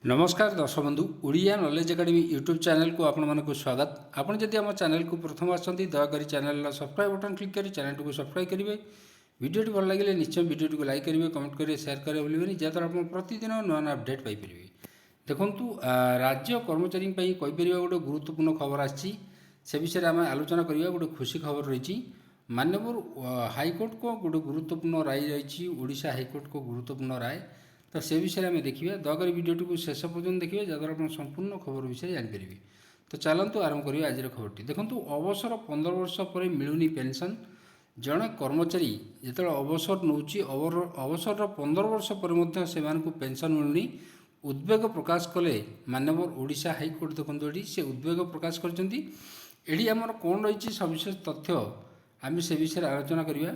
नमस्कार दर्शक बंधु Odia knowledge academy YouTube channel को आपण मानक स्वागत। आपण जदि आम चैनल को प्रथम आसती दयाकोरी चैनल सब्सक्राइब बटन क्लिक कर चैनल को सब्सक्राइब करेंगे। वीडियो भल लगे निश्चय वीडियो को लाइक करेंगे, कमेंट करेंगे, शेयर करेंगे भूलें जहाँद्वारा आप प्रतिदिन नुआ नुआ अपडेट पाइपर। देखूँ राज्य कर्मचारी कहीपर गोटे गुरुत्वपूर्ण खबर आसी विषय आम आलोचना करवा। गोटे खुशी खबर रही माननीय हाइकोर्ट को गोटे गुरुत्वपूर्ण राय रही ओडिशा हाइकोर्ट को गुरुत्वपूर्ण राय। तो से विषय में देखिए दयाकोरी वीडियो को शेष पर्यटन देखिए जहाँद्वारा आप संपूर्ण खबर विषय जानीपर। तो चलतु आरंभ करिए आज खबरटी। देखो अवसर 15 वर्ष पर मिलूनी पेंशन। जड़े कर्मचारी जो अवसर नौ अवसर 15 वर्ष पर से पेंशन मिलूनी उद्वेग प्रकाश कले माननीय ओडिशा हाइकोर्ट। देखो ये से उद्वेग प्रकाश करमर कौन रही सविशेष तथ्य आम से विषय आलोचना करवा।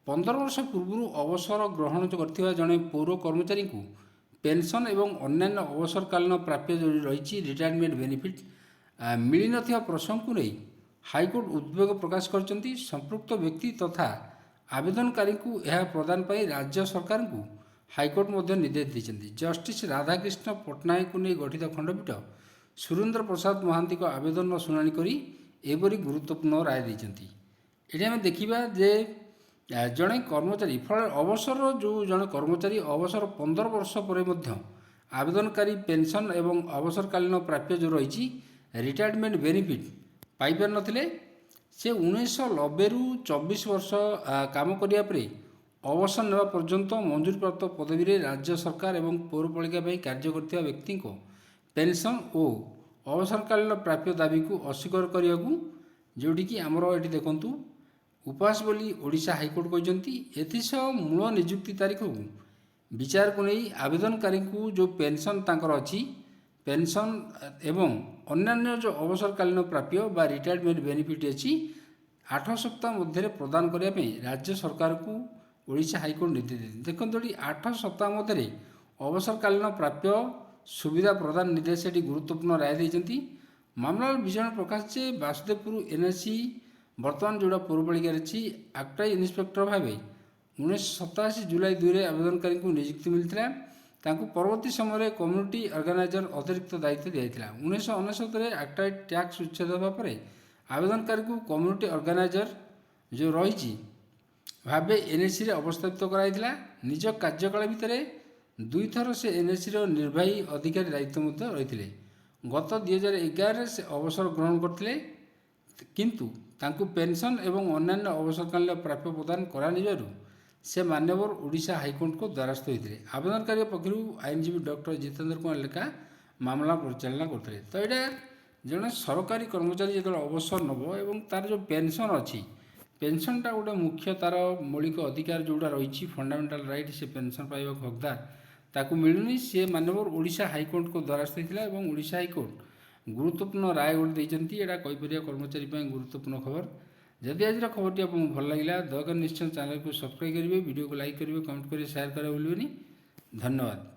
15 वर्ष पूर्व अवसर ग्रहण कर जड़े पौर कर्मचारी को पेंशन एवं अन्य अवसरकालीन प्राप्य रही रिटायरमेंट बेनिफिट मिल न प्रसंग को नहीं हाइकोर्ट उद्वेग प्रकाश कर संपृक्त व्यक्ति तथा आवेदनकारी को यह प्रदान पर राज्य सरकार को हाइकोर्ट निर्देश देते। जस्टिस राधाकृष्ण पट्टनायक को नहीं गठित खंडपीठ सुरेंद्र प्रसाद महांती आवेदन शुणाणी कर एपरी गुरुत्वपूर्ण राय देते। ये आम देखा जे जड़े कर्मचारी फल अवसर जो जड़े कर्मचारी अवसर 15 वर्ष पर आवेदनकारी पेंशन एवं अवसरकालीन प्राप्य जो रही रिटायरमेंट बेनिफिट पाइपर नथिले से 1990 रु 24 वर्ष काम करिया परे अवसर नेवा पर्यंत मंजूरी प्राप्त पदवी रे राज्य सरकार एवं पौरपालिका कार्य करथिबा व्यक्ति को पेंशन और अवसरकालीन प्राप्य दाबी को अस्वीकार करने को जोटी कि आमर ये देखु उपहास बोली ओडिशा हाइकोर्ट कहते। एसह मूल निजुक्ति तारीख को विचार को नहीं आवेदनकारी को जो पेंशन तांकर अच्छी पेंशन एवं अन्य जो अवसरकालीन प्राप्य बा रिटायरमेंट बेनिफिट अच्छी 8 सप्ताह मध्य प्रदान करने राज्य सरकार को ओडिशा हाइकोर्ट निर्देश देते। देखते 8 सप्ताह मध्य अवसरकालीन प्राप्य सुविधा प्रदान निर्देश गुरुत्वपूर्ण राय देते। मामला विचार प्रकाश से वासुदेवपुर एनएससी बर्तमान जोड़ा पौरपालिका रही आक्टाई इन्स्पेक्टर भाव 1987 जुलाई 2 आवेदनकारी को नियुक्ति मिलता। परवर्ती समय कम्युनिटी ऑर्गेनाइजर अतिरिक्त दायित्व दिया। 1999 आक्टाई टैक्स उच्छेद होगा आवेदनकारी को कम्युनिटी ऑर्गेनाइजर जो रही भाव एनएससी अवस्थापित कराइला। निज कार्यकाल भितर 2 थर से एनएससी निर्वाही अधिकारी दायित्व रही। गत 2011 से अवसर ग्रहण करते किंतु तांकु पेंशन एवं अन्य अवसरकालीन प्राप्य प्रदान करा से मान्यवर ओडिशा हाइकोर्ट को द्वारस्थ होते। आवेदनकारी पक्ष आईनजीवी डॉक्टर जितेंद्र कुमार लेखा मामला परिचालना करते। तो यहाँ जड़े सरकारी कर्मचारी जो अवसर नब और तार जो पेंशन अच्छी पेंशनटा गोटे मुख्य तार मौलिक अधिकार जोड़ा रही फंडामेंटाल राइट से पेंशन पाइबा हकदार ताकू मिलूनी सी माननीय ओडिशा हाइकोर्ट को द्वारस्थ होता। ओडिशा हाइकोर्ट गुरुत्वपूर्ण राय गोटे देती। यहाँ कहीपर कर्मचारी गुरुत्वपूर्ण खबर। जदि आज खबर आपको भल लगे दयाकोरी निश्चय चैनल को सब्सक्राइब करेंगे, वीडियो को लाइक करेंगे, कमेंट करेंगे, शेयर करेंगे भूलें। धन्यवाद।